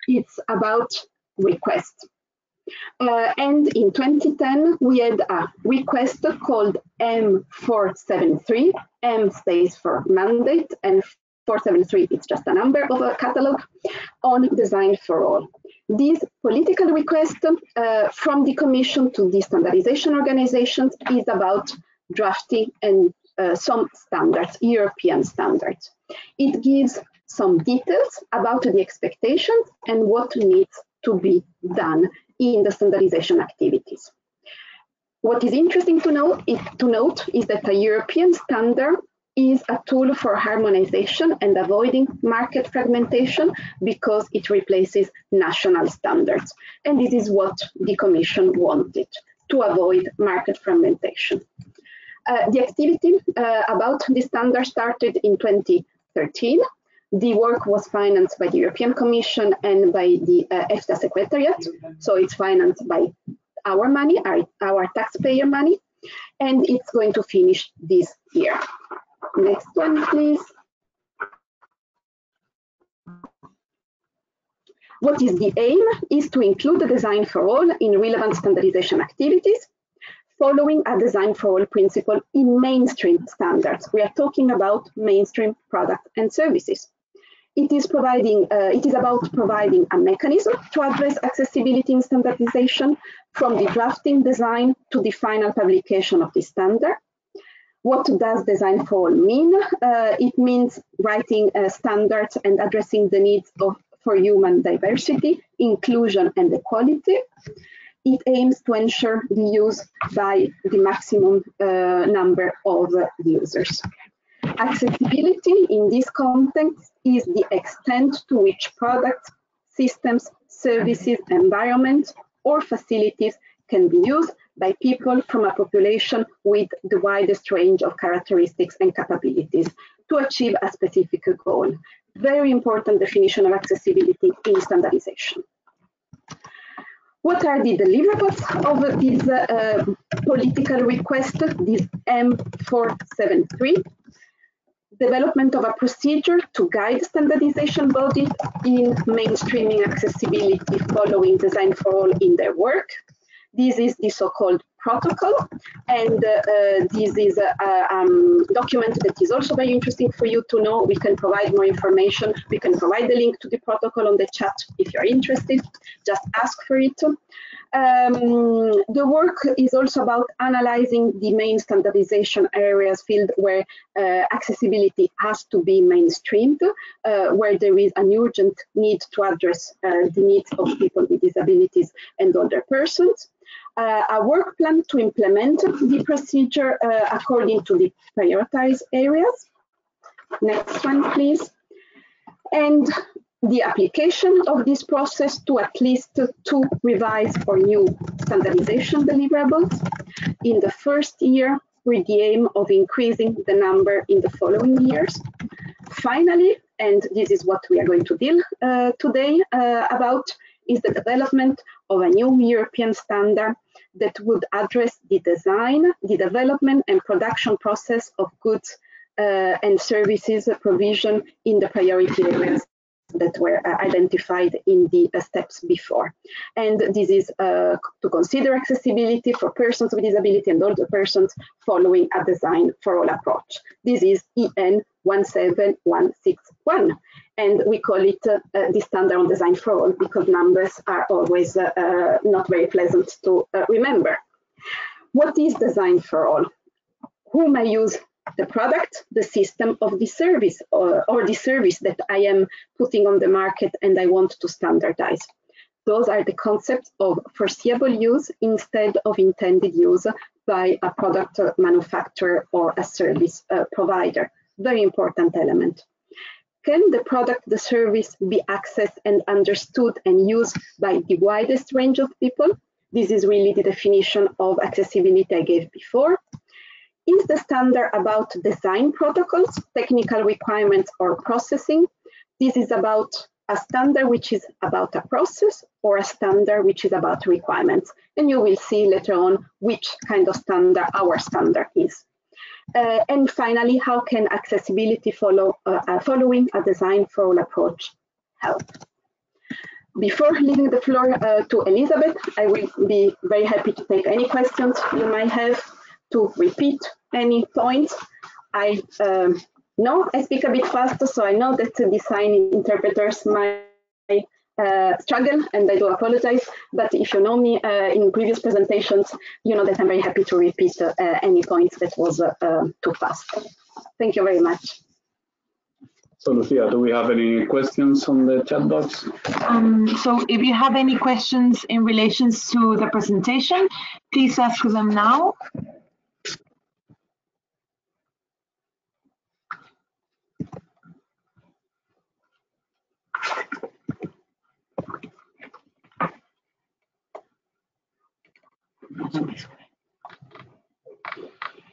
It's about requests. And in 2010, we had a request called M473. M stays for mandate, and 473 is just a number of a catalog on Design for All. This political request from the Commission to the standardization organizations is about drafting and some standards, European standards. It gives some details about the expectations and what needs to be done in the standardization activities. What is interesting to note is that a European standard is a tool for harmonization and avoiding market fragmentation because it replaces national standards. And this is what the Commission wanted, to avoid market fragmentation. The activity about the standard started in 2013. The work was financed by the European Commission and by the EFTA Secretariat, so it's financed by our money, our taxpayer money, and it's going to finish this year. Next one, please. What is the aim? Is to include the Design for All in relevant standardization activities, following a Design for All principle in mainstream standards. We are talking about mainstream products and services. It is about providing a mechanism to address accessibility in standardization from the drafting design to the final publication of the standard. What does Design for All mean? It means writing standards and addressing the needs for human diversity, inclusion, and equality. It aims to ensure the use by the maximum number of users. Accessibility in this context is the extent to which products, systems, services, environments, or facilities can be used by people from a population with the widest range of characteristics and capabilities to achieve a specific goal. Very important definition of accessibility in standardization. What are the deliverables of this political request, this M473? Development of a procedure to guide standardization bodies in mainstreaming accessibility following Design for All in their work. This is the so-called protocol, and this is a document that is also very interesting for you to know. We can provide more information. We can provide the link to the protocol on the chat if you're interested. Just ask for it. The work is also about analyzing the main standardization areas field where accessibility has to be mainstreamed, where there is an urgent need to address the needs of people with disabilities and older persons. A work plan to implement the procedure according to the prioritized areas. Next one, please. And the application of this process to at least 2 revised or new standardization deliverables in the first year, with the aim of increasing the number in the following years. Finally, and this is what we are going to deal today about, is the development of a new European standard that would address the design, the development and production process of goods and services provision in the priority areas that were identified in the steps before. And this is to consider accessibility for persons with disability and older persons following a Design for All approach. This is EN 17161, and we call it the standard on Design for All because numbers are always not very pleasant to remember. What is Design for All? Who may use the product, the system of the service, or the service that I am putting on the market and I want to standardize. Those are the concepts of foreseeable use instead of intended use by a product manufacturer or a service provider. Very important element. Can the product, the service be accessed and understood and used by the widest range of people? This is really the definition of accessibility I gave before. Is the standard about design protocols, technical requirements, or processing? This is about a standard which is about a process or a standard which is about requirements. And you will see later on which kind of standard our standard is. And finally, how can accessibility following a Design for All approach help? Before leaving the floor to Elizabeth, I will be very happy to take any questions you might have, to repeat any points. I know I speak a bit faster, so I know that the sign interpreters might struggle, and I do apologize. But if you know me in previous presentations, you know that I'm very happy to repeat any points that was too fast. Thank you very much. So Lucia, do we have any questions on the chat box? So if you have any questions in relation to the presentation, please ask them now.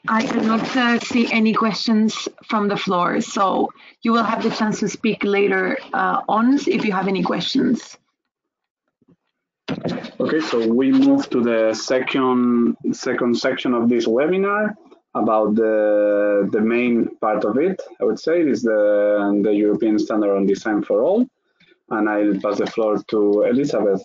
I do not see any questions from the floor, so you will have the chance to speak later on if you have any questions. Okay, so we move to the second section of this webinar about the main part of it. I would say is the European Standard on Design for All, and I'll pass the floor to Elizabeth.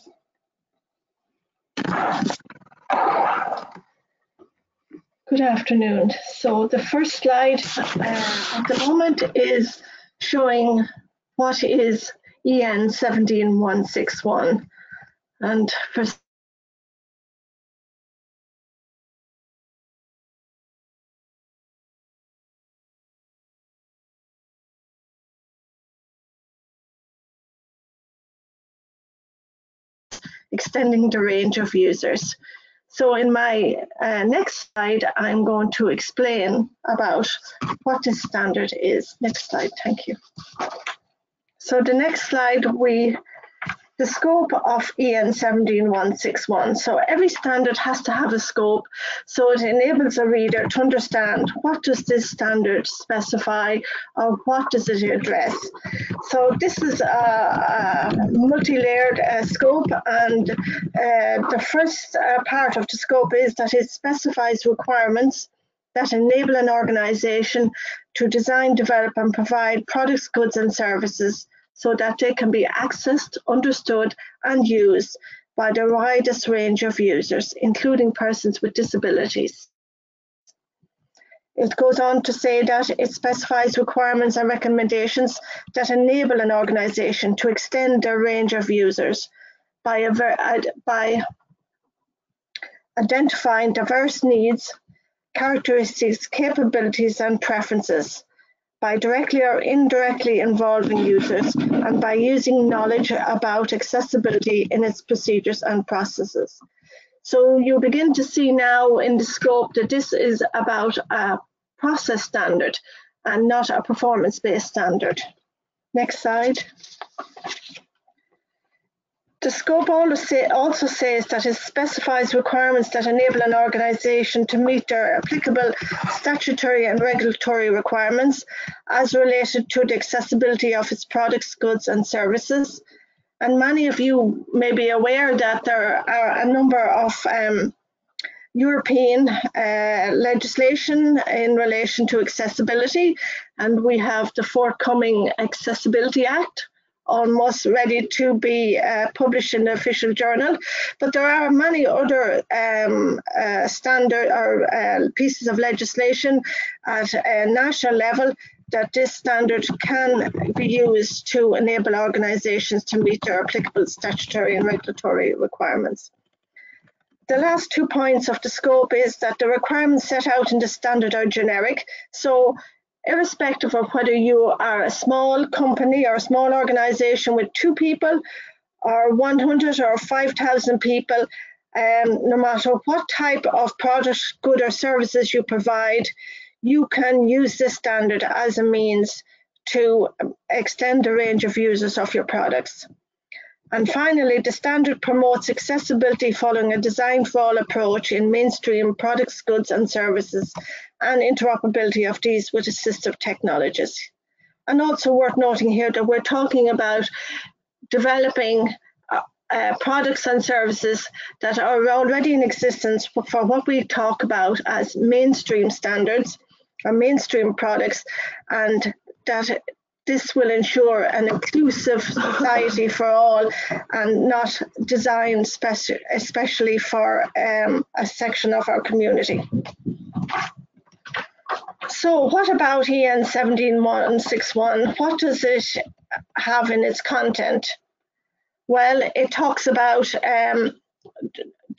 Good afternoon. So the first slide at the moment is showing what is EN 17161. And for extending the range of users. So in my next slide, I'm going to explain about what this standard is. Next slide, thank you. So the next slide, the scope of EN 17161. So every standard has to have a scope, so it enables a reader to understand what does this standard specify or what does it address. So this is a multi-layered scope, and the first part of the scope is that it specifies requirements that enable an organization to design, develop and provide products, goods and services so that they can be accessed, understood and used by the widest range of users, including persons with disabilities. It goes on to say that it specifies requirements and recommendations that enable an organization to extend their range of users by identifying diverse needs, characteristics, capabilities and preferences, by directly or indirectly involving users, and by using knowledge about accessibility in its procedures and processes. So you begin to see now in the scope that this is about a process standard and not a performance-based standard. Next slide. The scope also says that it specifies requirements that enable an organisation to meet their applicable statutory and regulatory requirements as related to the accessibility of its products, goods and services. And many of you may be aware that there are a number of European legislation in relation to accessibility, and we have the forthcoming Accessibility Act, almost ready to be published in the official journal. But there are many other standard or pieces of legislation at a national level that this standard can be used to enable organisations to meet their applicable statutory and regulatory requirements. The last 2 points of the scope is that the requirements set out in the standard are generic. So irrespective of whether you are a small company or a small organisation with 2 people or 100 or 5,000 people, no matter what type of product, good or services you provide, you can use this standard as a means to extend the range of users of your products. And finally, the standard promotes accessibility following a design for all approach in mainstream products, goods and services, and interoperability of these with assistive technologies. And also worth noting here that we're talking about developing products and services that are already in existence for what we talk about as mainstream standards or mainstream products, and that this will ensure an inclusive society for all and not designed especially for a section of our community. So what about EN 17161? What does it have in its content? Well, it talks about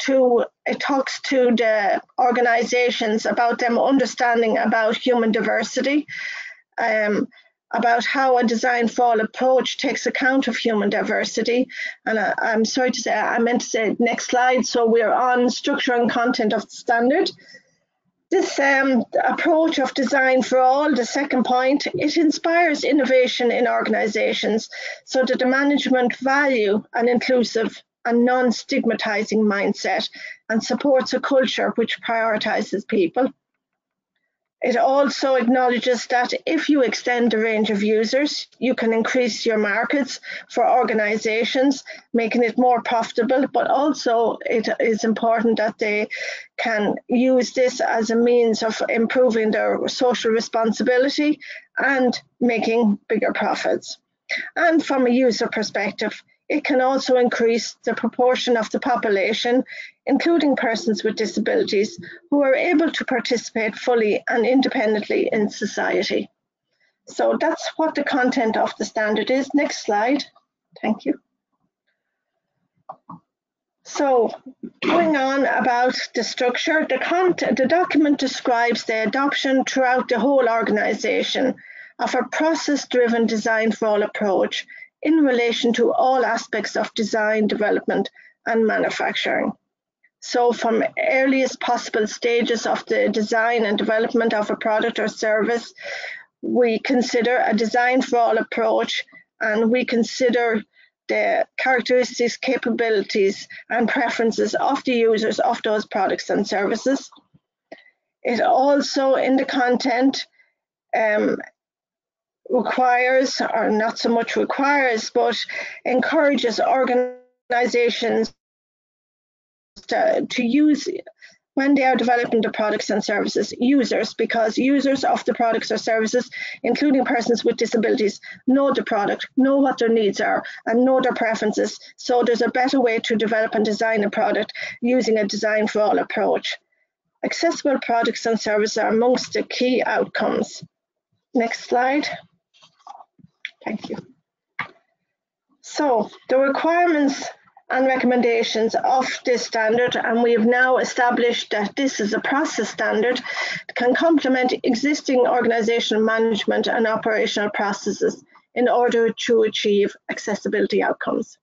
to the organizations about them understanding about human diversity, about how a design for all approach takes account of human diversity. And I'm sorry to say, I meant to say next slide. So we're on structure and content of the standard. This approach of design for all, the second point, it inspires innovation in organizations so that the management value an inclusive and non-stigmatizing mindset and supports a culture which prioritizes people. It also acknowledges that if you extend the range of users, you can increase your markets for organizations, making it more profitable, but also it is important that they can use this as a means of improving their social responsibility and making bigger profits. And from a user perspective, it can also increase the proportion of the population, including persons with disabilities, who are able to participate fully and independently in society. So that's what the content of the standard is. Next slide. Thank you. So going on about the structure, the document describes the adoption throughout the whole organization of a process-driven design for all approach in relation to all aspects of design, development, and manufacturing. So from earliest possible stages of the design and development of a product or service, we consider a design for all approach, and we consider the characteristics, capabilities, and preferences of the users of those products and services. It also, in the content, requires, or not so much requires, but encourages organizations to use, when they are developing the products and services, users, because users of the products or services, including persons with disabilities, know the product, know what their needs are, and know their preferences. So there's a better way to develop and design a product using a design for all approach. Accessible products and services are amongst the key outcomes. Next slide. Thank you. So the requirements and recommendations of this standard, and we have now established that this is a process standard, can complement existing organizational management and operational processes in order to achieve accessibility outcomes.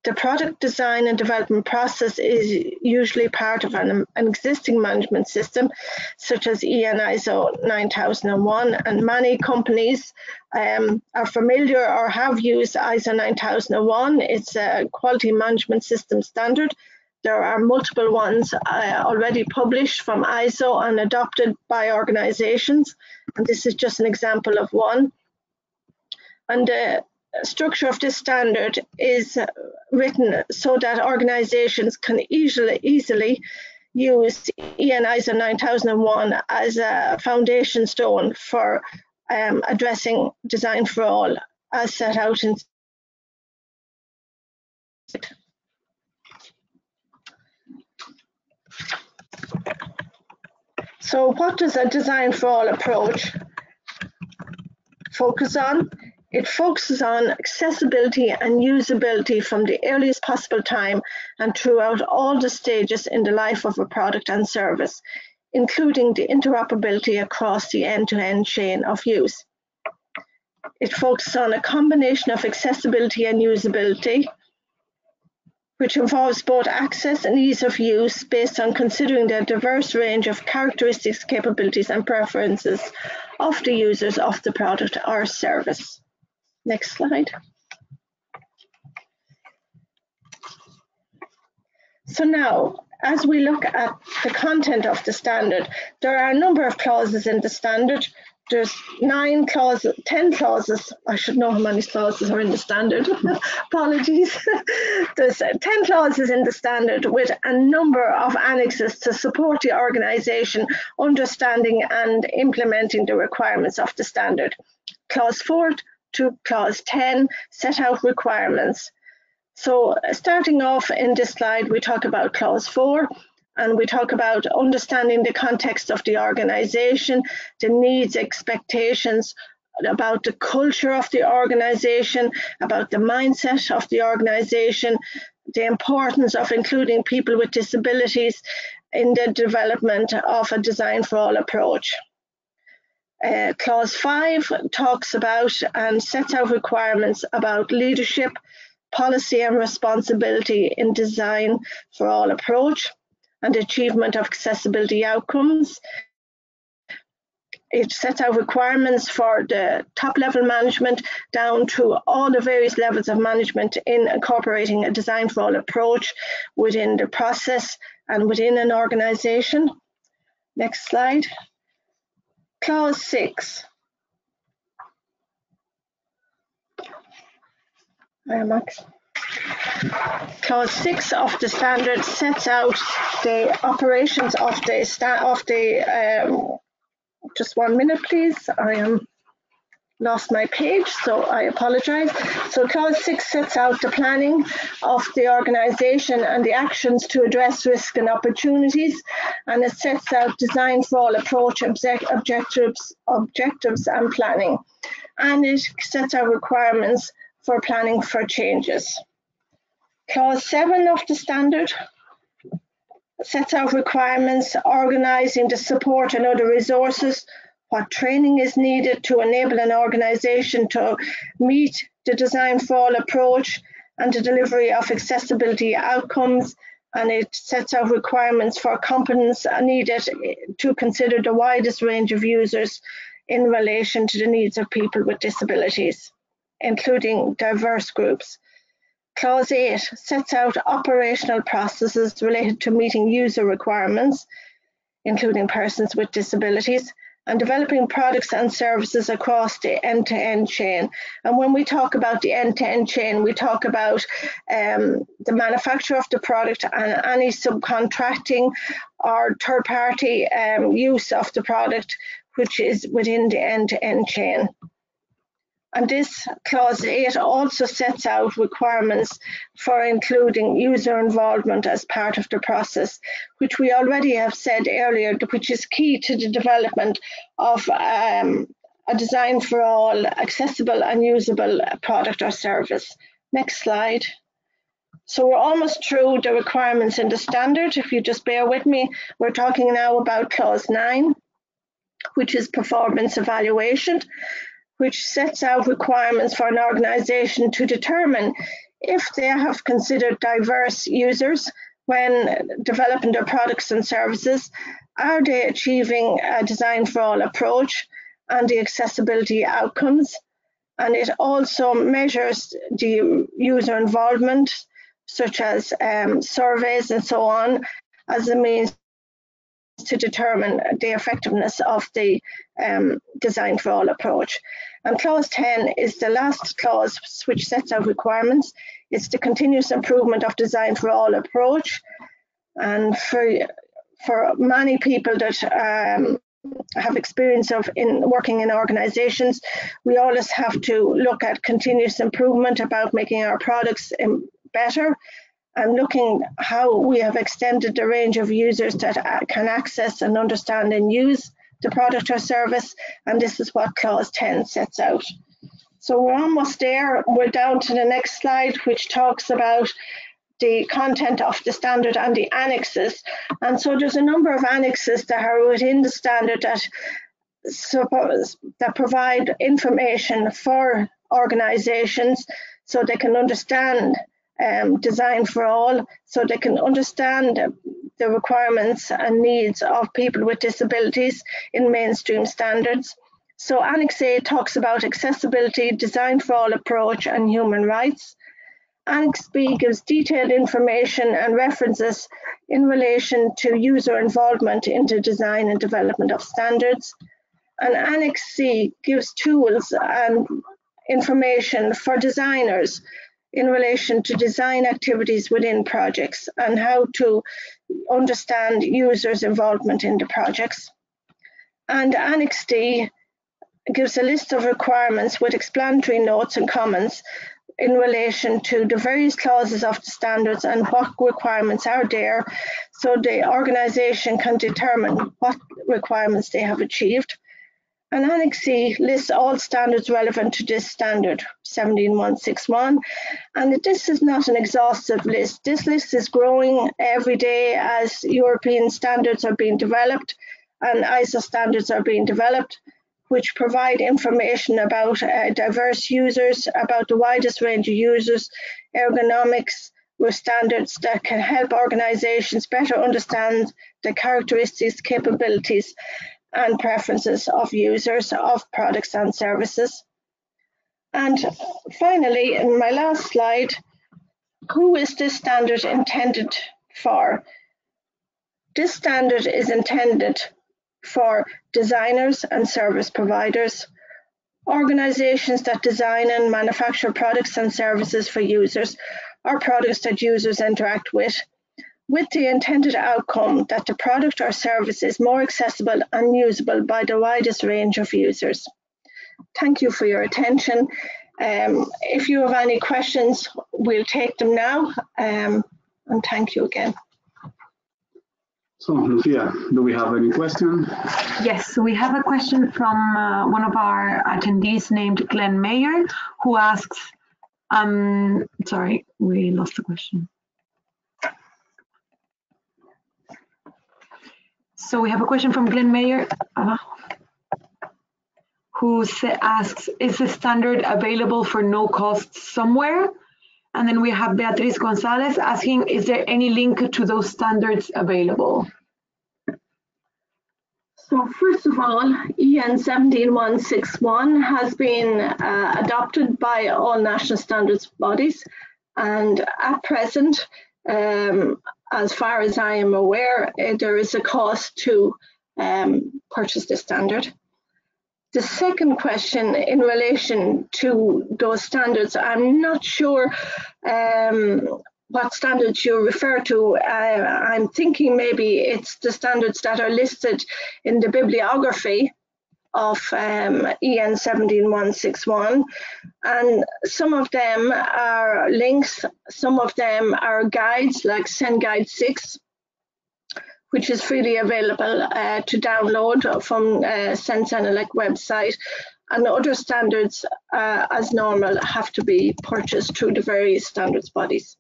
The product design and development process is usually part of an existing management system, such as EN ISO 9001, and many companies are familiar or have used ISO 9001. It's a quality management system standard. There are multiple ones already published from ISO and adopted by organizations, and this is just an example of one. And the structure of this standard is written so that organizations can easily use EN ISO 9001 as a foundation stone for addressing design for all, as set out in. So what does a design for all approach focus on? It focuses on accessibility and usability from the earliest possible time and throughout all the stages in the life of a product and service, including the interoperability across the end-to-end chain of use. It focuses on a combination of accessibility and usability, which involves both access and ease of use based on considering the diverse range of characteristics, capabilities, and preferences of the users of the product or service. Next slide. So now, as we look at the content of the standard, there are a number of clauses in the standard. There's 10 clauses. I should know how many clauses are in the standard. Apologies. There's 10 clauses in the standard with a number of annexes to support the organization understanding and implementing the requirements of the standard. Clause 4 to Clause 10 set out requirements. So starting off in this slide, we talk about Clause 4, and we talk about understanding the context of the organization, the needs, expectations, about the culture of the organization, about the mindset of the organization, the importance of including people with disabilities in the development of a design for all approach. Clause 5 talks about and sets out requirements about leadership, policy and responsibility in design for all approach and achievement of accessibility outcomes. It sets out requirements for the top level management down to all the various levels of management in incorporating a design for all approach within the process and within an organization. Next slide. Clause 6. Clause 6 of the standard sets out the operations of the just 1 minute, please. I am lost my page, so I apologize. So Clause 6 sets out the planning of the organization and the actions to address risk and opportunities, and it sets out design for all approach, objectives and planning, and it sets out requirements for planning for changes. Clause 7 of the standard sets out requirements organising the support and other resources, what training is needed to enable an organisation to meet the design for all approach and the delivery of accessibility outcomes, and it sets out requirements for competence needed to consider the widest range of users in relation to the needs of people with disabilities, including diverse groups. Clause 8 sets out operational processes related to meeting user requirements, including persons with disabilities, and developing products and services across the end-to-end chain. And when we talk about the end-to-end chain, we talk about the manufacture of the product and any subcontracting or third-party use of the product, which is within the end-to-end chain. And this Clause 8 also sets out requirements for including user involvement as part of the process, which we already have said earlier, which is key to the development of a design for all accessible and usable product or service. Next slide. So we're almost through the requirements in the standard. If you just bear with me, we're talking now about Clause 9, which is performance evaluation, which sets out requirements for an organisation to determine if they have considered diverse users when developing their products and services, are they achieving a design for all approach and the accessibility outcomes. And it also measures the user involvement, such as surveys and so on, as a means to determine the effectiveness of the design for all approach. And Clause 10 is the last clause which sets out requirements. It's the continuous improvement of design for all approach. And for many people that have experience of working in organizations, we always have to look at continuous improvement about making our products better, and looking how we have extended the range of users that can access and understand and use the product or service, and this is what Clause 10 sets out. So we're almost there. We're down to the next slide, which talks about the content of the standard and the annexes. And so there's a number of annexes that are within the standard that provide information for organizations so they can understand design for all, so they can understand the requirements and needs of people with disabilities in mainstream standards. So Annex A talks about accessibility, design for all approach and human rights. Annex B gives detailed information and references in relation to user involvement into design and development of standards. And Annex C gives tools and information for designers in relation to design activities within projects and how to understand users' involvement in the projects. And Annex D gives a list of requirements with explanatory notes and comments in relation to the various clauses of the standards and what requirements are there, so the organisation can determine what requirements they have achieved. And Annex C lists all standards relevant to this standard, 17161, and this is not an exhaustive list. This list is growing every day as European standards are being developed and ISO standards are being developed, which provide information about diverse users, about the widest range of users, ergonomics, with standards that can help organizations better understand the characteristics, capabilities, and preferences of users of products and services. And finally, in my last slide, who is this standard intended for? This standard is intended for designers and service providers, organizations that design and manufacture products and services for users, or products that users interact with the intended outcome that the product or service is more accessible and usable by the widest range of users. Thank you for your attention. If you have any questions, we'll take them now, and thank you again. So, Lucia, do we have any question? Yes, we have a question from one of our attendees named Glenn Mayer, who asks, sorry, we lost the question. So we have a question from Glenn Mayer, who asks, is the standard available for no cost somewhere? And then we have Beatriz Gonzalez asking, is there any link to those standards available? So first of all, EN 17161 has been adopted by all national standards bodies, and at present, as far as I am aware, there is a cost to purchase the standard. The second question in relation to those standards, I'm not sure what standards you refer to. I'm thinking maybe it's the standards that are listed in the bibliography of EN 17161, and some of them are links, some of them are guides like Sen Guide 6, which is freely available to download from Sensenelec website, and other standards as normal have to be purchased through the various standards bodies.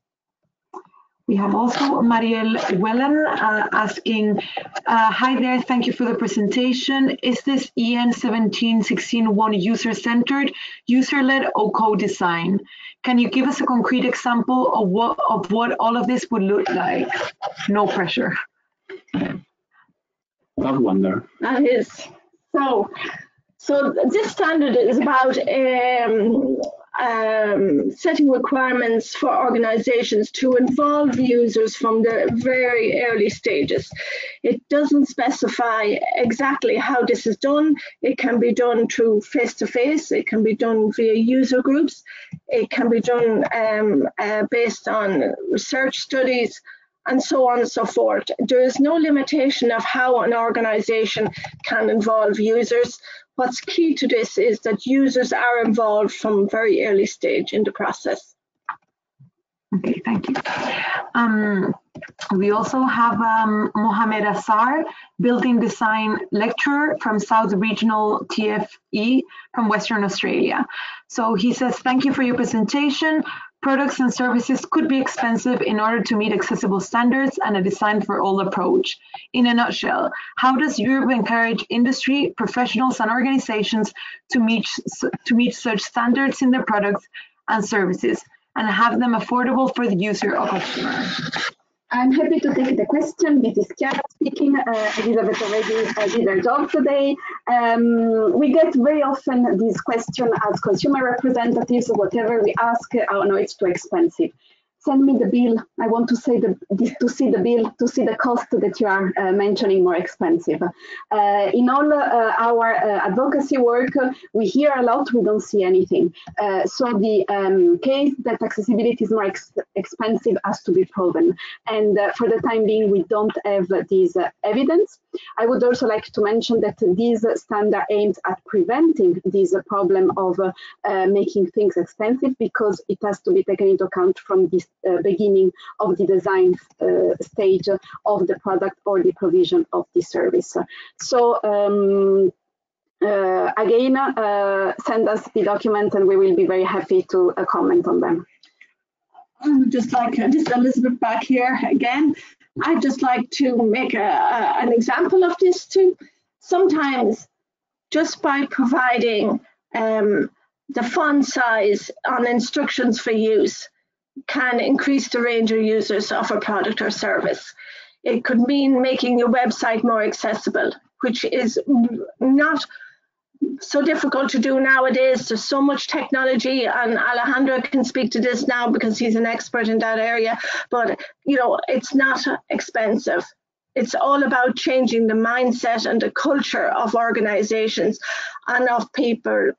We have also Marielle Wellen asking, hi there, thank you for the presentation. Is this EN 17161 user-centered, user-led, or co-design? Can you give us a concrete example of what all of this would look like? No pressure. That one there. That is. So this standard is about setting requirements for organizations to involve users from the very early stages. It doesn't specify exactly how this is done. It can be done through face-to-face, it can be done via user groups, it can be done based on research studies, and so on and so forth. There is no limitation of how an organization can involve users. What's key to this is that users are involved from a very early stage in the process. Okay, thank you. We also have Mohamed Assar, Building Design Lecturer from South Regional TFE from Western Australia. So he says, thank you for your presentation. Products and services could be expensive in order to meet accessible standards and a design for all approach. In a nutshell, how does Europe encourage industry, professionals and organizations to meet such standards in their products and services and have them affordable for the user or customer? I'm happy to take the question. This is Chiara speaking. Elizabeth already did her job today. We get very often this question as consumer representatives, whatever we ask, oh no, it's too expensive. send me the bill. I want to see the bill, to see the cost that you are mentioning more expensive. In all our advocacy work, we hear a lot, we don't see anything. So the case that accessibility is more expensive has to be proven. And for the time being, we don't have this evidence. I would also like to mention that this standard aims at preventing this problem of making things expensive, because it has to be taken into account from this beginning of the design stage of the product or the provision of the service. So again, send us the document and we will be very happy to comment on them. Just Elizabeth back here again. I'd just like to make an example of this too. Sometimes just by providing the font size on instructions for use can increase the range of users of a product or service. It could mean making your website more accessible, which is not so difficult to do nowadays. There's so much technology, and Alejandro can speak to this now because he's an expert in that area, but you know, it's not expensive. It's all about changing the mindset and the culture of organizations and of people,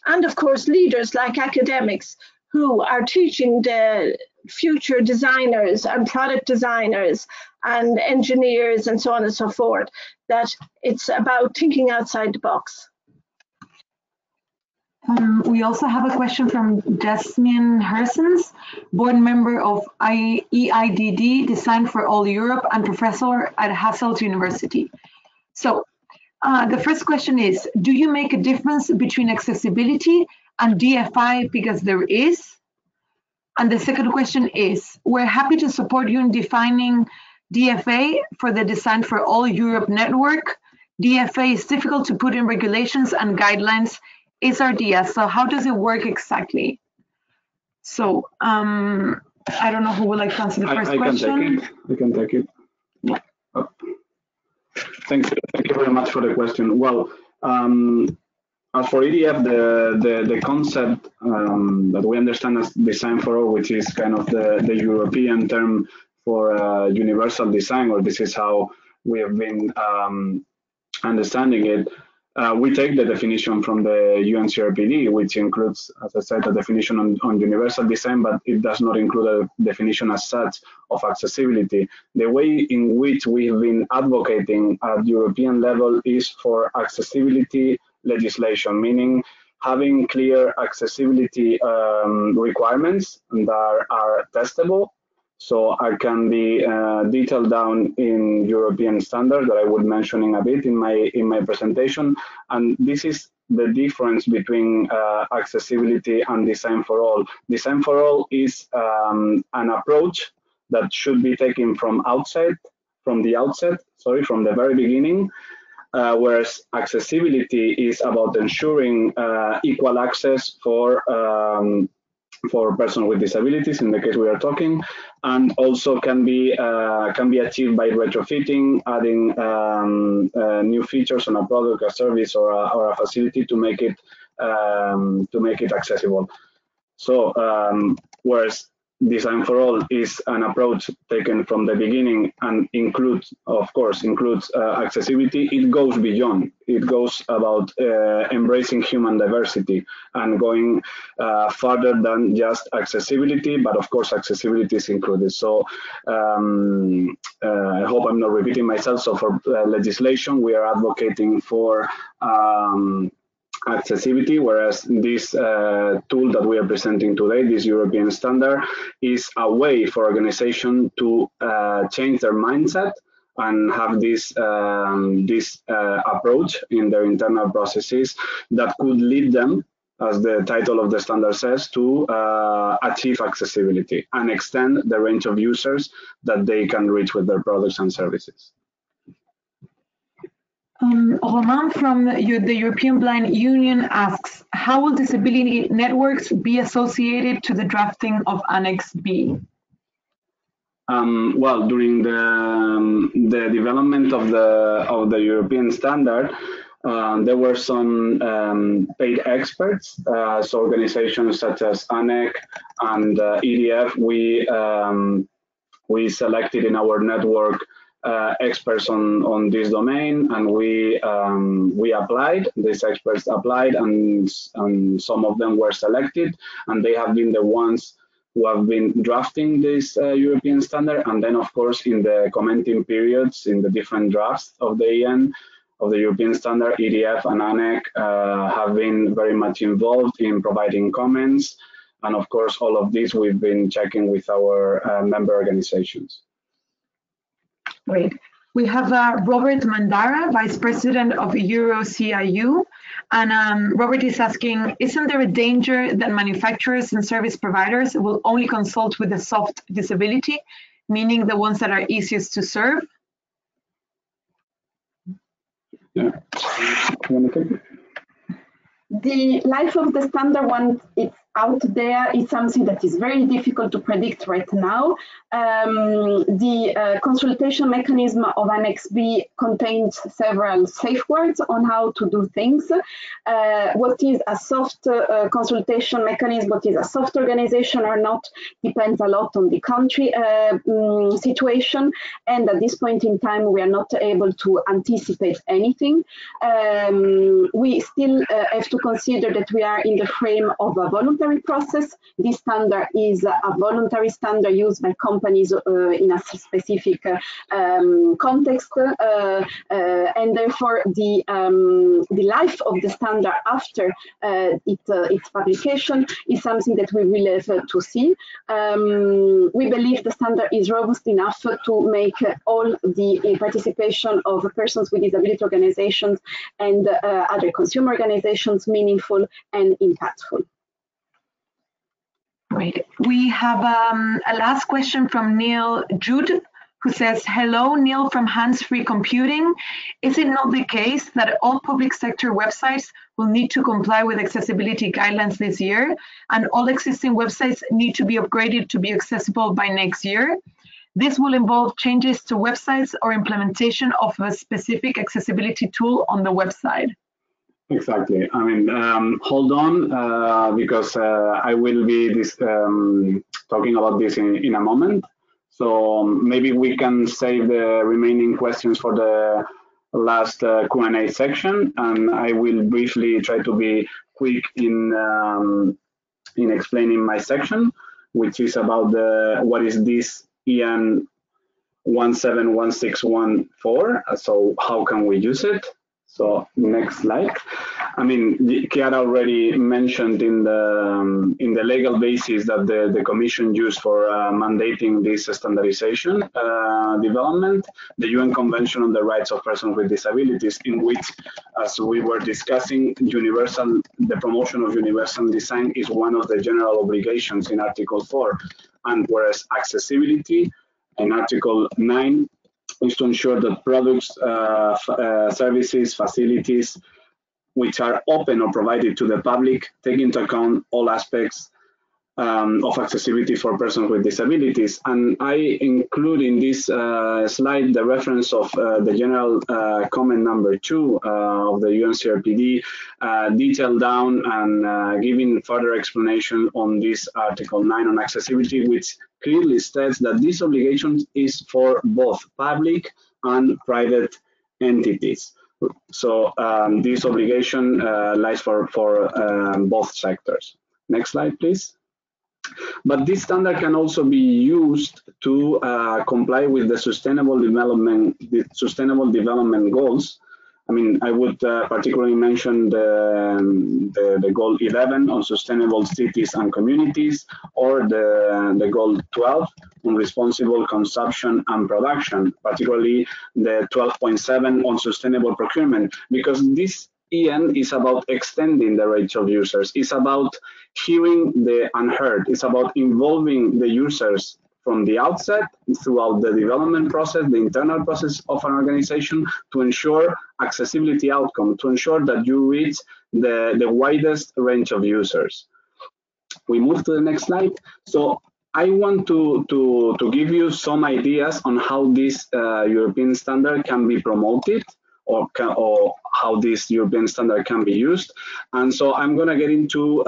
and of course leaders like academics who are teaching the future designers and product designers and engineers and so on and so forth, that it's about thinking outside the box. We also have a question from Jasmine Hersons, board member of EIDD, Design for All Europe, and professor at Hasselt University. So the first question is, do you make a difference between accessibility and DFI, because there is? And the second question is, we're happy to support you in defining DFA for the Design for All Europe network. DFA is difficult to put in regulations and guidelines. Is our idea. So how does it work exactly? So I don't know who would like to answer the first question. I can take it. Yeah. Oh. Thank you very much for the question. Well, as for EDF, the concept that we understand as Design for All, which is kind of the European term for universal design, or this is how we have been understanding it. We take the definition from the UNCRPD, which includes, as I said, a definition on universal design, but it does not include a definition as such of accessibility. The way in which we have been advocating at European level is for accessibility legislation, meaning having clear accessibility requirements that are testable. So I can be detailed down in European standards that I would mention in a bit in my presentation. And this is the difference between accessibility and Design for All. Design for All is an approach that should be taken from the very beginning. Whereas accessibility is about ensuring equal access for persons with disabilities, in the case we are talking, and also can be achieved by retrofitting, adding new features on a product, a service, or a facility to make it accessible. So whereas Design for All is an approach taken from the beginning and includes accessibility, it goes beyond. It goes about embracing human diversity and going further than just accessibility, but of course accessibility is included. So I hope I'm not repeating myself. So for legislation, we are advocating for accessibility, whereas this tool that we are presenting today, this European standard, is a way for organizations to change their mindset and have this approach in their internal processes that could lead them, as the title of the standard says, to achieve accessibility and extend the range of users that they can reach with their products and services. Roman from the European Blind Union asks, how will disability networks be associated to the drafting of Annex B? Well, during the development of the European standard, There were some paid experts, so organizations such as ANEC and EDF. We selected in our network experts on this domain, and we applied. These experts applied, and some of them were selected, and they have been the ones who have been drafting this European standard. And then, of course, in the commenting periods, in the different drafts of the EN, of the European standard, EDF and ANEC have been very much involved in providing comments. And of course, all of this we've been checking with our member organizations. Great. We have Robert Mandara, Vice President of EuroCIU. And Robert is asking, isn't there a danger that manufacturers and service providers will only consult with the soft disability, meaning the ones that are easiest to serve? Yeah. The life of the standard, once it's out there, is something that is very difficult to predict right now. The consultation mechanism of Annex B contains several safeguards on how to do things. What is a soft consultation mechanism, what is a soft organization or not, depends a lot on the country situation. And at this point in time, we are not able to anticipate anything. We still have to consider that we are in the frame of a voluntary process. This standard is a voluntary standard used by companies in a specific context, and therefore the life of the standard after its publication is something that we will have to see. We believe the standard is robust enough to make all the participation of persons with disability organizations and other consumer organizations meaningful and impactful. Great. We have a last question from Neil Jude, who says, hello, Neil from Hands Free Computing. Is it not the case that all public sector websites will need to comply with accessibility guidelines this year, and all existing websites need to be upgraded to be accessible by next year? This will involve changes to websites or implementation of a specific accessibility tool on the website. Exactly. I mean, hold on, because I will be talking about this in a moment. So maybe we can save the remaining questions for the last Q&A section, and I will briefly try to be quick in explaining my section, which is about what is this EN 171614. So how can we use it? So next slide. I mean, Chiara already mentioned in the legal basis that the Commission used for mandating this standardization development, the UN Convention on the Rights of Persons with Disabilities, in which, as we were discussing, the promotion of universal design is one of the general obligations in Article 4, and whereas accessibility in Article 9 is to ensure that products, services, facilities which are open or provided to the public take into account all aspects of accessibility for persons with disabilities. And I include in this slide the reference of the general comment number 2 of the UNCRPD, detailed down and giving further explanation on this Article 9 on accessibility, which clearly states that this obligation is for both public and private entities. So this obligation lies for both sectors. Next slide, please. But this standard can also be used to comply with the sustainable development goals. I mean, I would particularly mention the goal 11 on sustainable cities and communities, or the goal 12 on responsible consumption and production, particularly the 12.7 on sustainable procurement, because this EN is about extending the range of users. It's about hearing the unheard. It's about involving the users from the outset throughout the development process, the internal process of an organization, to ensure accessibility outcome, to ensure that you reach the widest range of users. We move to the next slide. So I want to give you some ideas on how this European standard can be promoted, or how this European standard can be used. And so I'm going to get into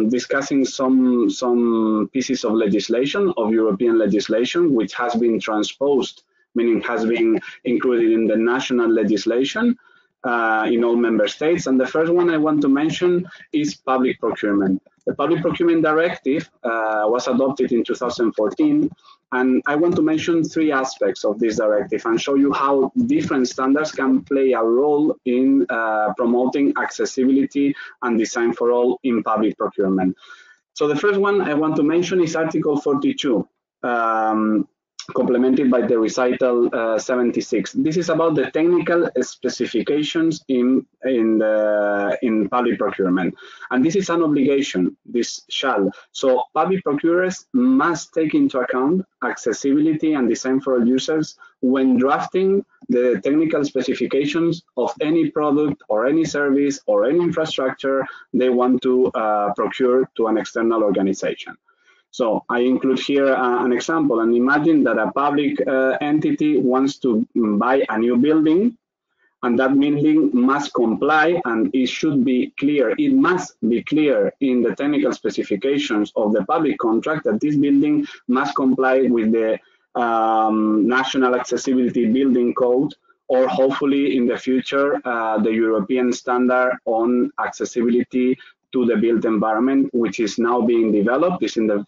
discussing some pieces of legislation, of European legislation, which has been transposed, meaning has been included in the national legislation in all member states. And the first one I want to mention is public procurement. The Public Procurement Directive was adopted in 2014, and I want to mention three aspects of this directive and show you how different standards can play a role in promoting accessibility and design for all in public procurement. So the first one I want to mention is Article 42. Complemented by the recital 76. This is about the technical specifications in public procurement, and this is an obligation. This shall. So public procurers must take into account accessibility and design for all users when drafting the technical specifications of any product or any service or any infrastructure they want to procure to an external organization. So I include here an example, and imagine that a public entity wants to buy a new building, and that building must comply, and it should be clear, it must be clear in the technical specifications of the public contract that this building must comply with the National Accessibility Building Code, or hopefully in the future, the European standard on accessibility to the built environment, which is now being developed, is in the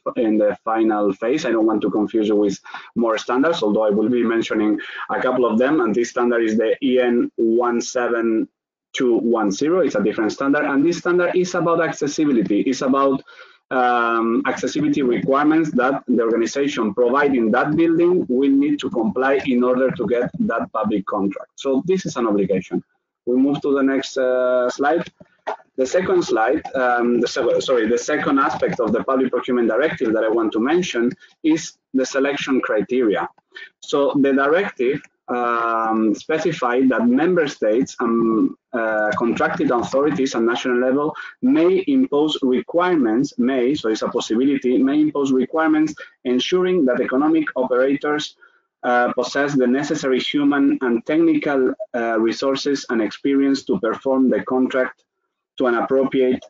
final phase. I don't want to confuse you with more standards, although I will be mentioning a couple of them. And this standard is the EN 17210. It's a different standard, and this standard is about accessibility. It's about accessibility requirements that the organization providing that building will need to comply in order to get that public contract. So this is an obligation. We move to the next slide. The second slide, the second aspect of the Public Procurement Directive that I want to mention is the selection criteria. So the directive specified that member states and contracted authorities at national level may impose requirements, so it's a possibility, may impose requirements ensuring that economic operators possess the necessary human and technical resources and experience to perform the contract to an appropriate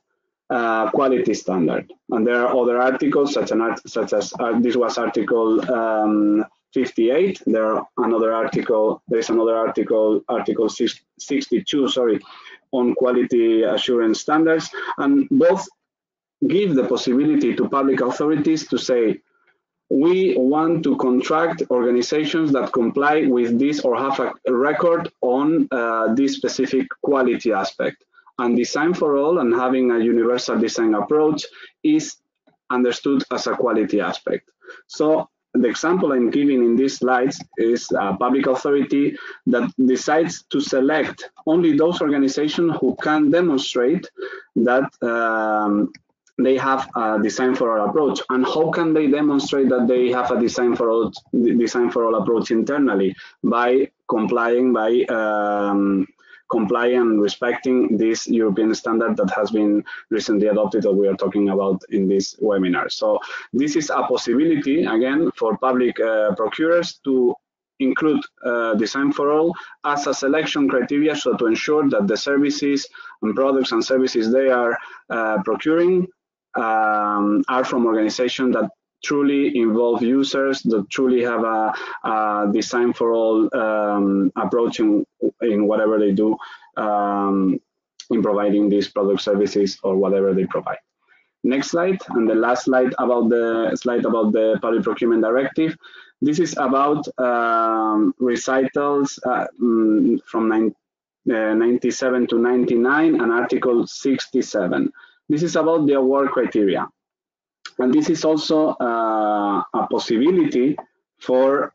quality standard. And there are other articles, such as this was Article 58. There's another article, Article 62, on quality assurance standards, and both give the possibility to public authorities to say, we want to contract organizations that comply with this or have a record on this specific quality aspect. And design for all and having a universal design approach is understood as a quality aspect. So the example I'm giving in these slides is a public authority that decides to select only those organizations who can demonstrate that they have a design for all approach. And how can they demonstrate that they have a design for all approach internally? By complying, and respecting this European standard that has been recently adopted, that we are talking about in this webinar. So this is a possibility, again, for public procurers to include design for all as a selection criteria, so to ensure that the services and products and services they are procuring are from organizations that truly involve users, that truly have a design for all approach in whatever they do in providing these product services or whatever they provide. Next slide, and the last slide about the Public Procurement Directive. This is about recitals from 97 to 99 and Article 67. This is about the award criteria. And this is also a possibility for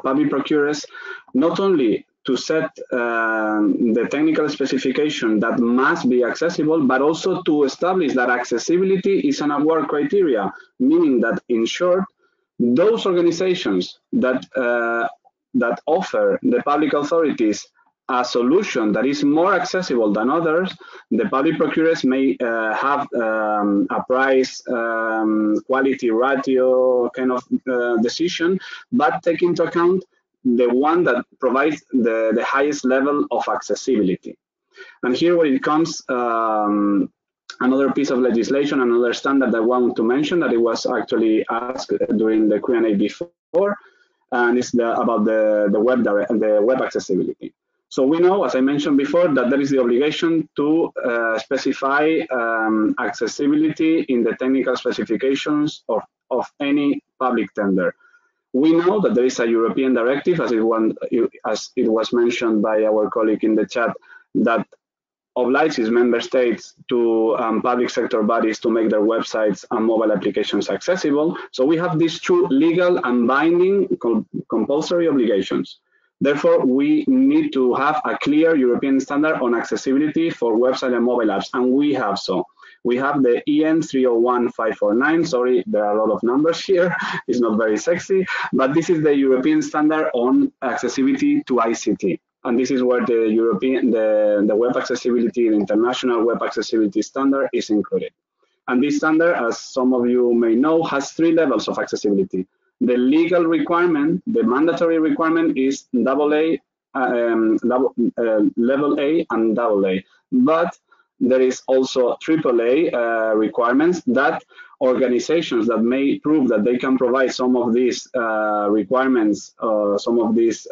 public procurers not only to set the technical specification that must be accessible, but also to establish that accessibility is an award criteria, meaning that, in short, those organizations that offer the public authorities a solution that is more accessible than others, the public procurers may have a price quality ratio kind of decision, but take into account the one that provides the highest level of accessibility. And here where it comes another piece of legislation, another standard I want to mention that it was actually asked during the Q&A before, and it's about the web accessibility. So we know, as I mentioned before, that there is the obligation to specify accessibility in the technical specifications of any public tender. We know that there is a European directive, as it was mentioned by our colleague in the chat, that obliges member states to public sector bodies to make their websites and mobile applications accessible. So we have these two legal and binding compulsory obligations. Therefore, we need to have a clear European standard on accessibility for website and mobile apps, and we have so. We have the EN 301549. Sorry, there are a lot of numbers here. It's not very sexy, but this is the European standard on accessibility to ICT. And this is where the web accessibility, the international web accessibility standard is included. And this standard, as some of you may know, has 3 levels of accessibility. The legal requirement, the mandatory requirement is level A and AA. But there is also AAA requirements that organizations that may prove that they can provide some of these requirements, some of these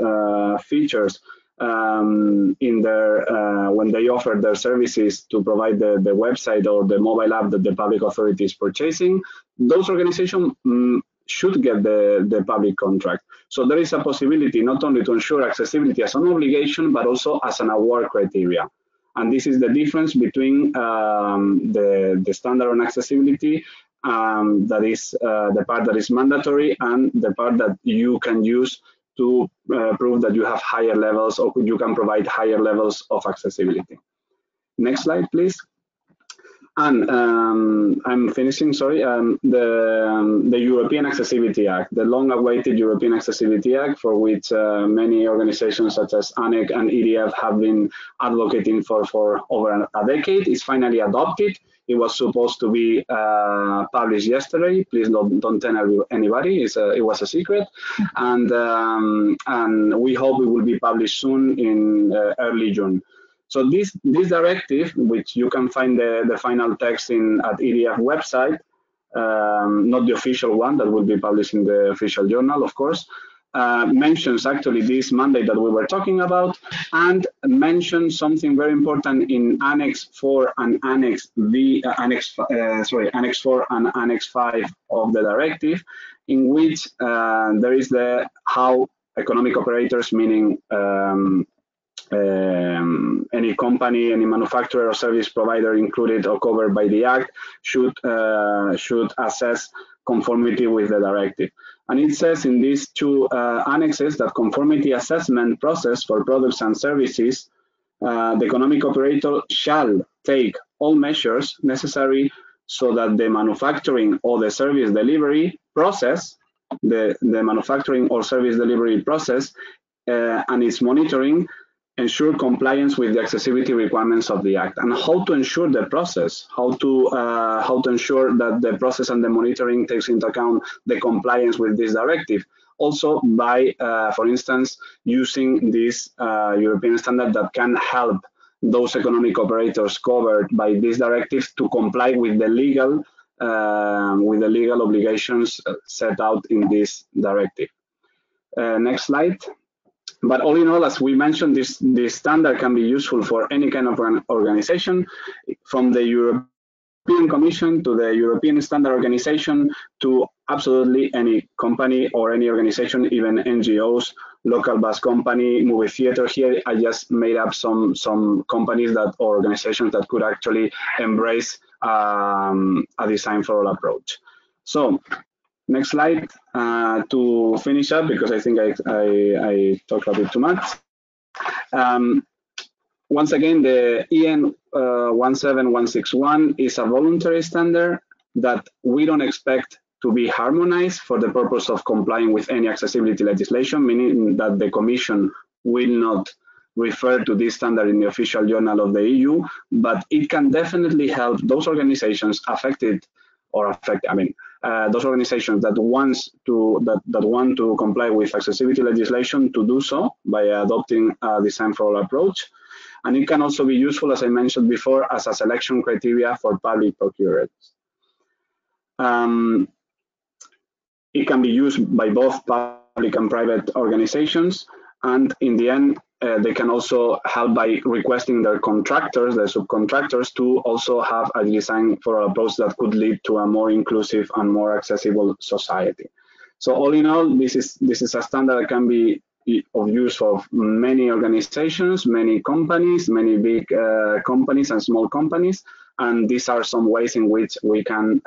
features in their when they offer their services to provide the website or the mobile app that the public authority is purchasing, those organizations should get the public contract. So there is a possibility not only to ensure accessibility as an obligation, but also as an award criteria. And this is the difference between the standard on accessibility, that is the part that is mandatory, and the part that you can use to prove that you have higher levels, or you can provide higher levels of accessibility. Next slide, please. And I'm finishing, sorry, the European Accessibility Act, the long-awaited European Accessibility Act, for which many organizations such as ANEC and EDF have been advocating for over a decade, is finally adopted. It was supposed to be published yesterday. Please don't tell anybody. It was a secret, and we hope it will be published soon in early June. So this directive, which you can find the final text at EDF website, not the official one that will be published in the official journal, of course, mentions actually this mandate that we were talking about, and mentions something very important in Annex 4 and Annex 4 and Annex 5 of the directive, in which there is how economic operators, meaning any company, any manufacturer or service provider included or covered by the Act should assess conformity with the directive. And it says in these 2 annexes that conformity assessment process for products and services, the economic operator shall take all measures necessary so that the manufacturing or the service delivery process, the manufacturing or service delivery process and its monitoring ensure compliance with the accessibility requirements of the Act. And how to ensure the process, how to ensure that the process and the monitoring takes into account the compliance with this directive. Also by, for instance, using this European standard that can help those economic operators covered by this directive to comply with the legal obligations set out in this directive. Next slide. But all in all, as we mentioned, this standard can be useful for any kind of organization, from the European Commission to the European Standard Organization to absolutely any company or any organization, even NGOs, local bus company, movie theater. Here I just made up some companies or organizations that could actually embrace a design for all approach. So next slide to finish up, because I think I talked a bit too much. Once again, the EN 17161 is a voluntary standard that we don't expect to be harmonized for the purpose of complying with any accessibility legislation, meaning that the Commission will not refer to this standard in the official journal of the EU, but it can definitely help those organizations those organizations that want to comply with accessibility legislation to do so by adopting a design for all approach. And it can also be useful, as I mentioned before, as a selection criteria for public procurement. It can be used by both public and private organizations, and in the end, they can also help by requesting their contractors, their subcontractors, to also have a design for an approach that could lead to a more inclusive and more accessible society. So all in all, this is a standard that can be of use for many organizations, many companies, many big companies and small companies, and these are some ways in which we can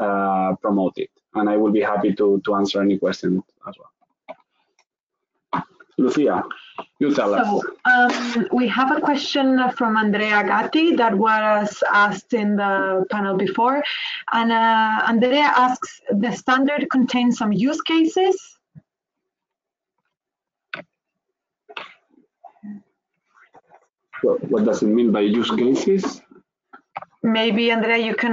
promote it. And I will be happy to answer any questions as well. Lucia, you tell us. So we have a question from Andrea Gatti that was asked in the panel before. And Andrea asks, the standard contains some use cases? What does it mean by use cases? Maybe, Andrea, you can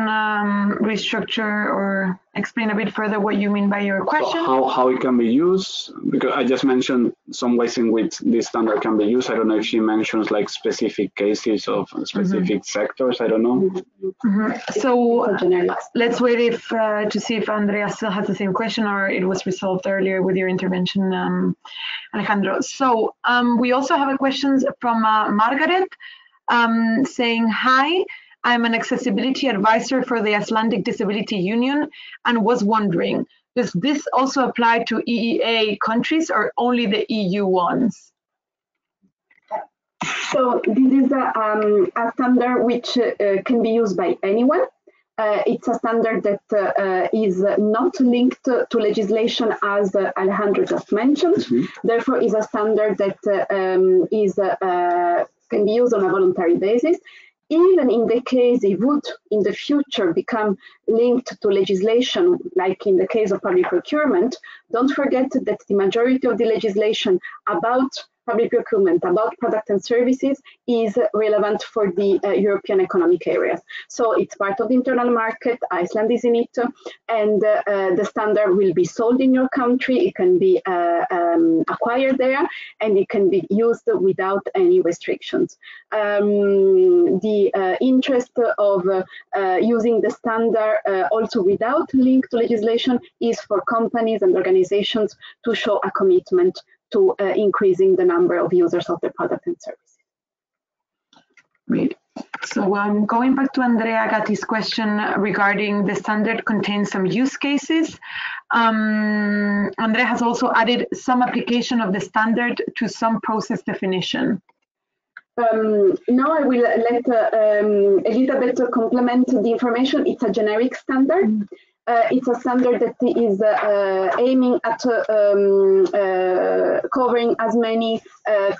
restructure or explain a bit further what you mean by your question. So how it can be used, because I just mentioned some ways in which this standard can be used. I don't know if she mentions like specific cases of specific sectors. I don't know. So let's wait to see if Andrea still has the same question or it was resolved earlier with your intervention, Alejandro. So we also have a question from Margaret saying, hi. I'm an accessibility advisor for the Icelandic Disability Union and was wondering, does this also apply to EEA countries or only the EU ones? So this is a standard which can be used by anyone. It's a standard that is not linked to legislation, as Alejandro just mentioned. Therefore, is a standard that can be used on a voluntary basis. Even in the case it would in the future become linked to legislation, like in the case of public procurement, don't forget that the majority of the legislation about public procurement, about product and services, is relevant for the European economic areas. So it's part of the internal market, Iceland is in it, and the standard will be sold in your country, it can be acquired there, and it can be used without any restrictions. The interest of using the standard also without link to legislation is for companies and organizations to show a commitment to increasing the number of users of the product and services. Great. So going back to Andrea Gatti's question regarding the standard contains some use cases. Andrea has also added some application of the standard to some process definition. Now I will let Elizabeth complement the information. It's a generic standard. It's a standard that is aiming at covering as many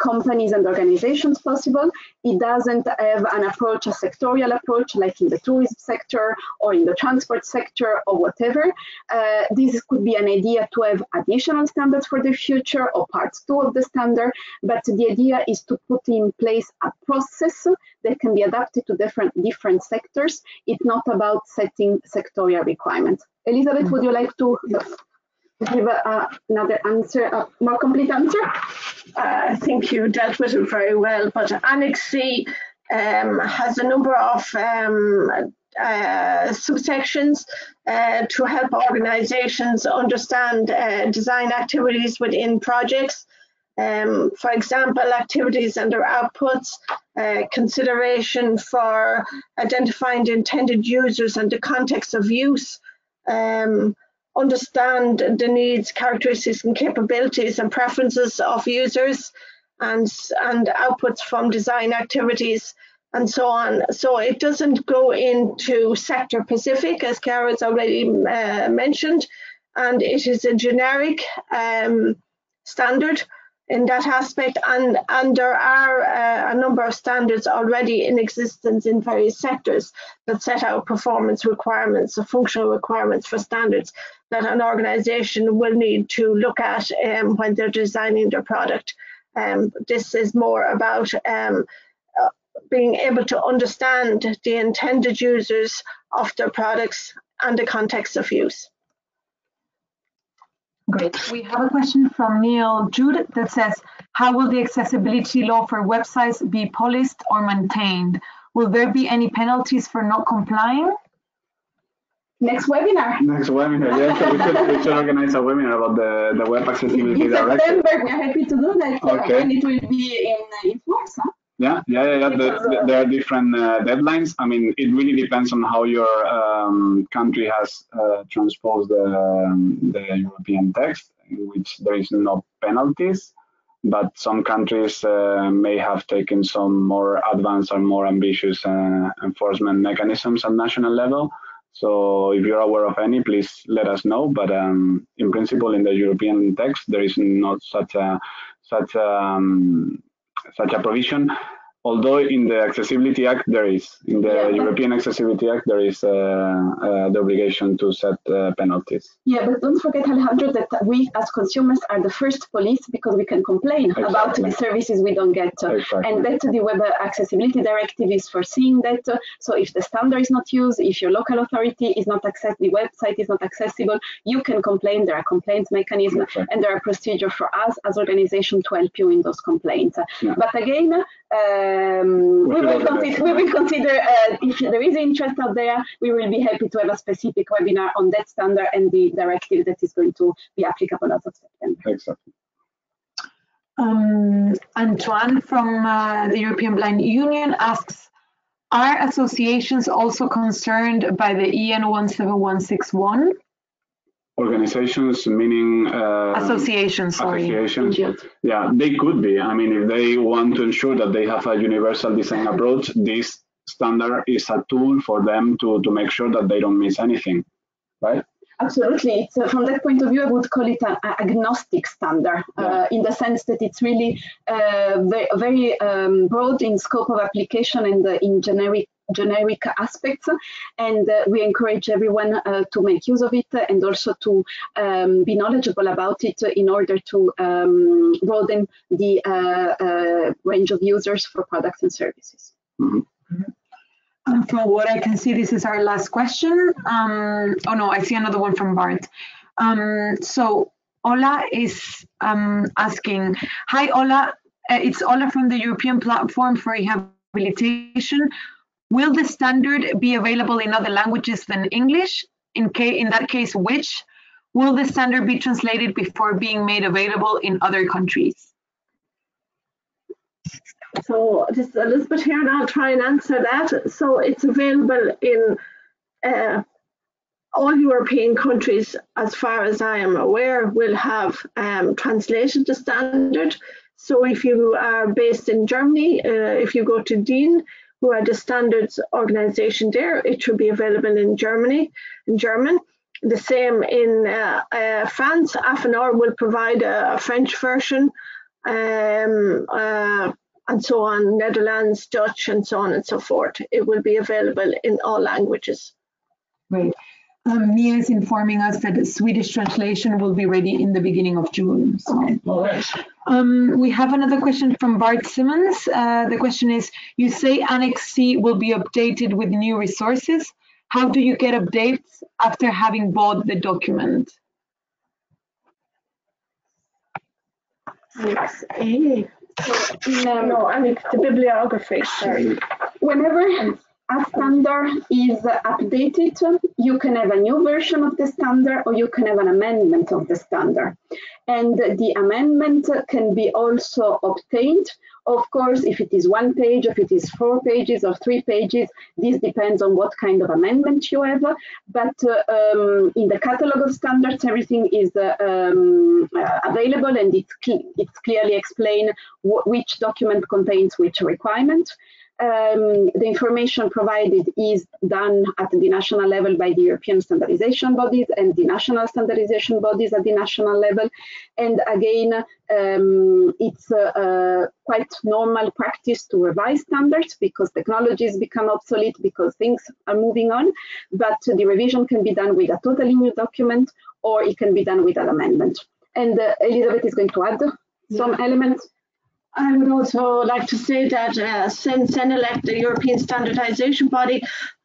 companies and organizations possible. It doesn't have an approach, a sectorial approach, like in the tourism sector or in the transport sector or whatever. This could be an idea to have additional standards for the future or parts 2 of the standard, but the idea is to put in place a process that can be adapted to different sectors. It's not about setting sectorial requirements. Elizabeth, would you like to give another answer, a more complete answer? I think you dealt with it very well, but Annex C has a number of subsections to help organizations understand design activities within projects. For example, activities under outputs, consideration for identifying the intended users and the context of use, understand the needs, characteristics and capabilities and preferences of users, and outputs from design activities, and so on. So it doesn't go into sector specific, as Cara's already mentioned, and it is a generic standard in that aspect, and there are a number of standards already in existence in various sectors that set out performance requirements, or functional requirements for standards that an organization will need to look at when they're designing their product. This is more about being able to understand the intended users of their products and the context of use. Great. We have a question from Neil Jude that says, how will the accessibility law for websites be policed or maintained? Will there be any penalties for not complying? Next webinar. Next webinar, yes. So we should organize a webinar about the Web Accessibility In Directive. September, we are happy to do that. Okay. And it will be in force, huh? Yeah. There are different deadlines. I mean, it really depends on how your country has transposed the European text, in which there is no penalties. But some countries may have taken some more advanced or more ambitious enforcement mechanisms at national level. So if you're aware of any, please let us know. But in principle, in the European text, there is not such a provision. Although in the Accessibility Act there is, in the European Accessibility Act there is the obligation to set penalties. Yeah, but don't forget, Alejandro, that we as consumers are the first police because we can complain about the services we don't get. And that the Web Accessibility Directive is foreseeing that. So if the standard is not used, if your local authority is not the website is not accessible, you can complain. There are complaint mechanisms and there are procedures for us as organization to help you in those complaints. But again, we will consider if there is interest out there, we will be happy to have a specific webinar on that standard and the directive that is going to be applicable as of September. Exactly. Antoine from the European Blind Union asks, are associations also concerned by the EN 17161? Organizations, meaning associations, sorry. Associations. Yeah, they could be. I mean, if they want to ensure that they have a universal design approach, this standard is a tool for them to make sure that they don't miss anything, right? Absolutely. It's, from that point of view, I would call it an agnostic standard, in the sense that it's really very broad in scope of application and in generic aspects, and we encourage everyone to make use of it and also to be knowledgeable about it in order to broaden the range of users for products and services. Mm-hmm. From what I can see, this is our last question. Oh no, I see another one from Bart. So Ola is asking, hi Ola, it's Ola from the European Platform for Rehabilitation. Will the standard be available in other languages than English? In that case, which? Will the standard be translated before being made available in other countries? So just Elizabeth here, and I'll try and answer that. So it's available in all European countries, as far as I am aware, will have translation to standard. So if you are based in Germany, if you go to DIN, who are the standards organization there, it should be available in German. The same in France. AFNOR will provide a French version, and so on, Netherlands, Dutch, and so on and so forth. It will be available in all languages. Great. Mia is informing us that the Swedish translation will be ready in the beginning of June. So. All right. We have another question from Bart Simmons. The question is, you say Annex C will be updated with new resources. How do you get updates after having bought the document? Annex A. No, Annex the bibliography, sorry. Whenever a standard is updated, you can have a new version of the standard or you can have an amendment of the standard. And the amendment can be also obtained. Of course, if it is 1 page, if it is 4 pages or 3 pages, this depends on what kind of amendment you have. But in the catalog of standards, everything is available, and it's clearly explained which document contains which requirement. The information provided is done at the national level by the European standardization bodies and the national standardization bodies at the national level. And again, it's quite normal practice to revise standards because technologies become obsolete, because things are moving on. But the revision can be done with a totally new document, or it can be done with an amendment. And Elizabeth is going to add some elements. I would also like to say that CENELEC, the European standardization body,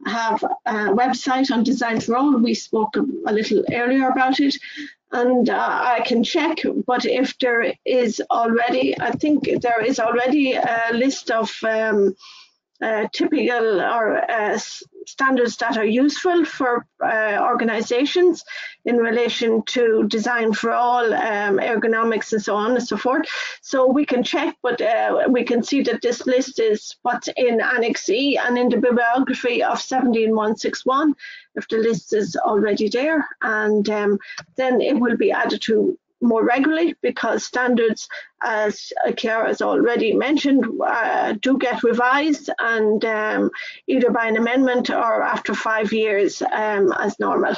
have a website on Design for All. We spoke a little earlier about it, and I can check, but if there is already, I think there is already a list of typical or standards that are useful for organizations in relation to Design for All, ergonomics and so on and so forth. So we can check, but we can see that this list is what's in Annex E and in the bibliography of 17161, if the list is already there, and then it will be added to more regularly, because standards, as Chiara has already mentioned, do get revised, and either by an amendment or after 5 years as normal.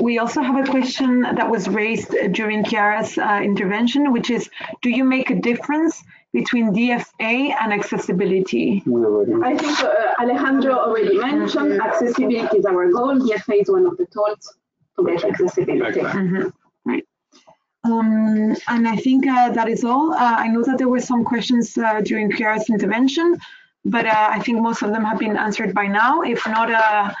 We also have a question that was raised during Chiara's intervention, which is, do you make a difference between DFA and accessibility? I think Alejandro already mentioned accessibility is our goal. DFA is one of the tools to get accessibility. Mm-hmm. Right. And I think that is all. I know that there were some questions during Chiara's intervention, but I think most of them have been answered by now. If not,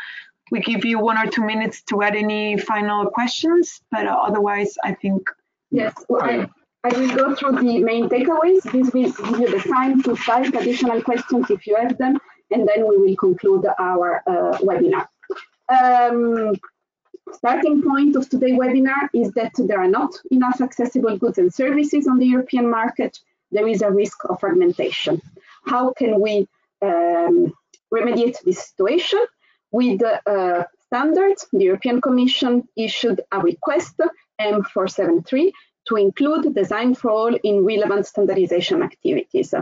we give you 1 or 2 minutes to add any final questions, but otherwise, I think. Yes, well, I will go through the main takeaways. This will give you the time to type additional questions if you have them, and then we will conclude our webinar. Starting point of today's webinar is that there are not enough accessible goods and services on the European market. There is a risk of fragmentation. How can we remediate this situation? With standards, the European Commission issued a request, M473, to include Design for All in relevant standardization activities.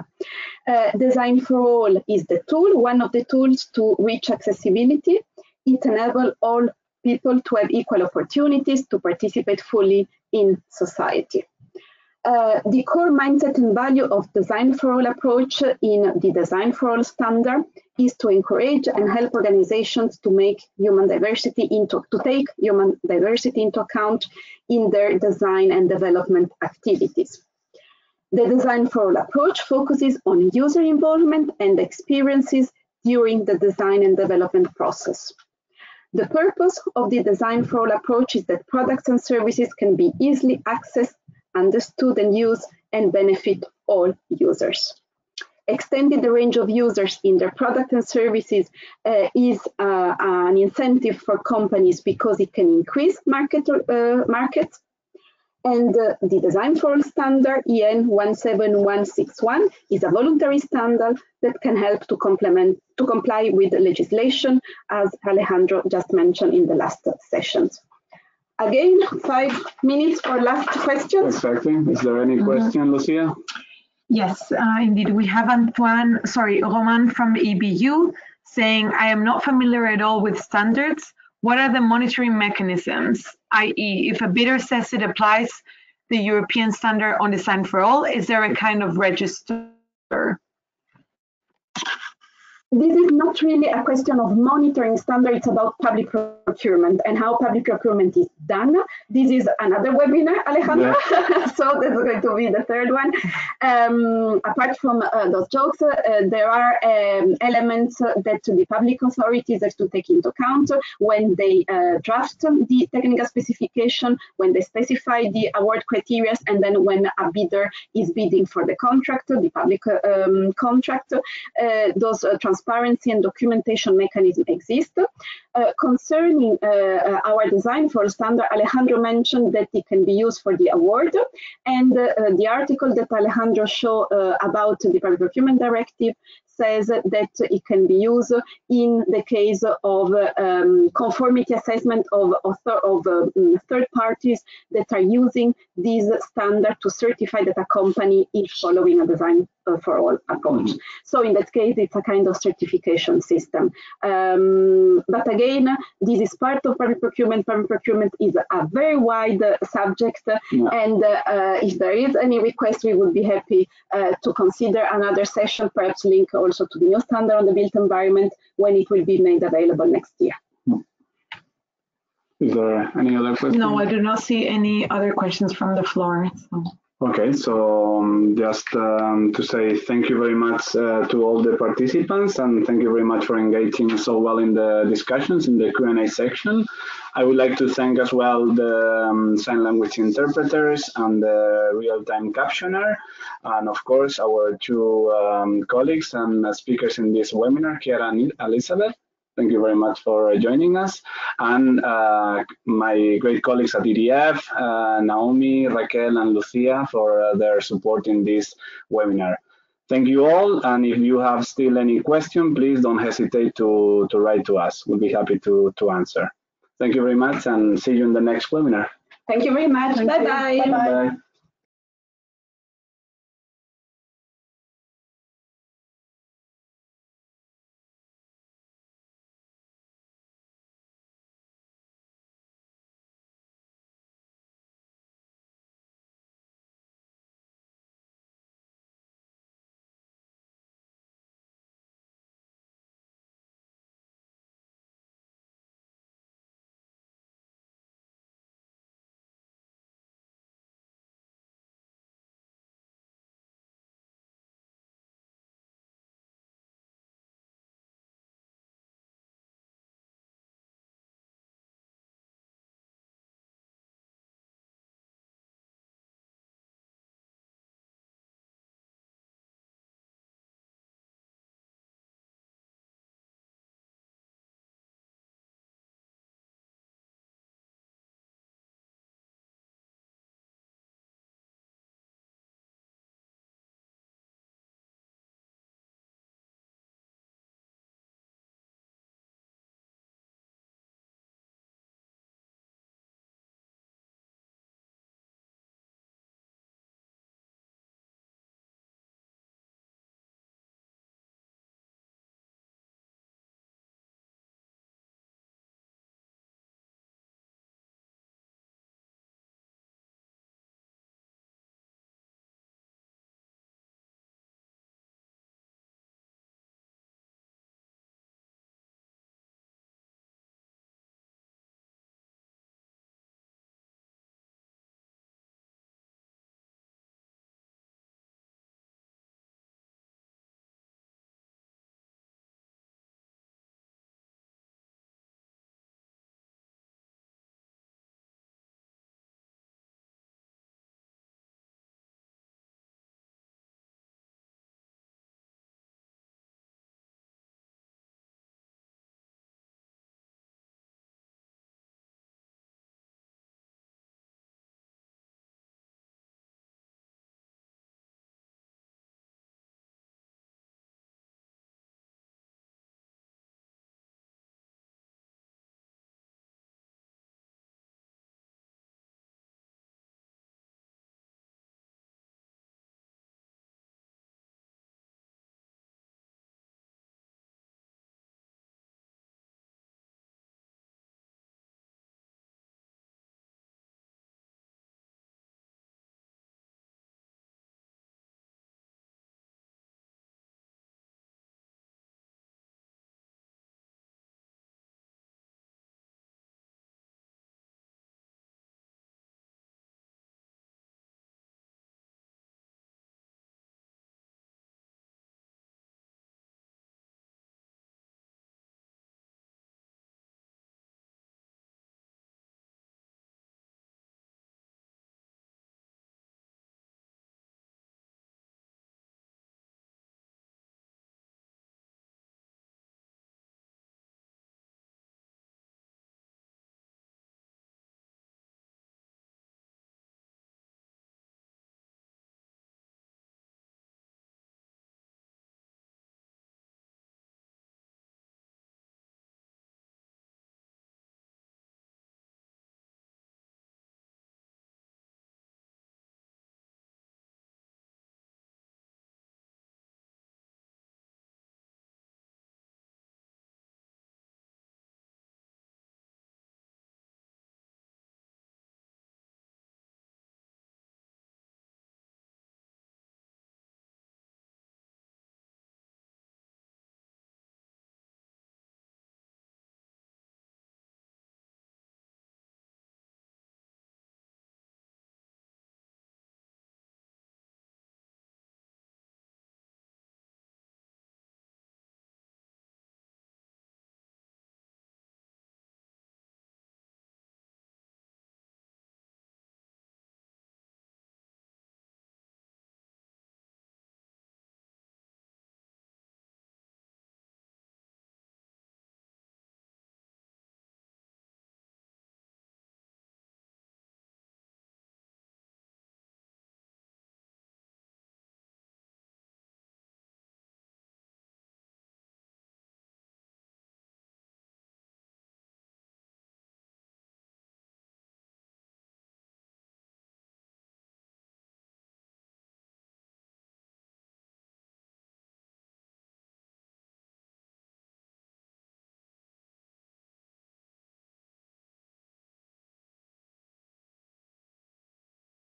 Design for All is the tool, one of the tools to reach accessibility. It enables all people to have equal opportunities to participate fully in society. The core mindset and value of Design for All approach in the Design for All standard is to encourage and help organizations to take human diversity into account in their design and development activities. The Design for All approach focuses on user involvement and experiences during the design and development process. The purpose of the Design for All approach is that products and services can be easily accessed, understood and used, and benefit all users. Extending the range of users in their product and services is an incentive for companies because it can increase markets. And the Design for All standard, EN 17161, is a voluntary standard that can help to comply with the legislation, as Alejandro just mentioned in the last sessions. Again, 5 minutes for last questions. Exactly. Is there any question, Lucia? Yes, indeed. We have Roman from EBU saying, I am not familiar at all with standards. What are the monitoring mechanisms? I.e., if a bidder says it applies the European standard on Design for All, is there a kind of register? This is not really a question of monitoring standards, it's about public procurement and how public procurement is done. This is another webinar, Alejandro, yeah. So that's going to be the third one. Apart from those jokes, there are elements that the public authorities have to take into account when they draft the technical specification, when they specify the award criteria, and then when a bidder is bidding for the contract, the public contract, those transparency and documentation mechanism exist. Concerning our Design for All standard, Alejandro mentioned that it can be used for the award, and the article that Alejandro showed about the Public Procurement Directive says that it can be used in the case of conformity assessment of third parties that are using this standard to certify that a company is following a Design for All approach. So in that case, it's a kind of certification system. But again, this is part of public procurement. Public procurement is a very wide subject, and if there is any request, we would be happy to consider another session, perhaps link also to the new standard on the built environment when it will be made available next year. Is there any other questions? No, I do not see any other questions from the floor. So. Okay, so just to say thank you very much to all the participants, and thank you very much for engaging so well in the discussions in the Q&A section. I would like to thank as well the sign language interpreters and the real-time captioner, and of course our two colleagues and speakers in this webinar, Chiara and Elizabeth. Thank you very much for joining us. And my great colleagues at EDF, Naomi, Raquel, and Lucia for their support in this webinar. Thank you all. And if you have still any question, please don't hesitate to write to us. We'll be happy to answer. Thank you very much and see you in the next webinar. Thank you very much. Bye-bye. Bye-bye.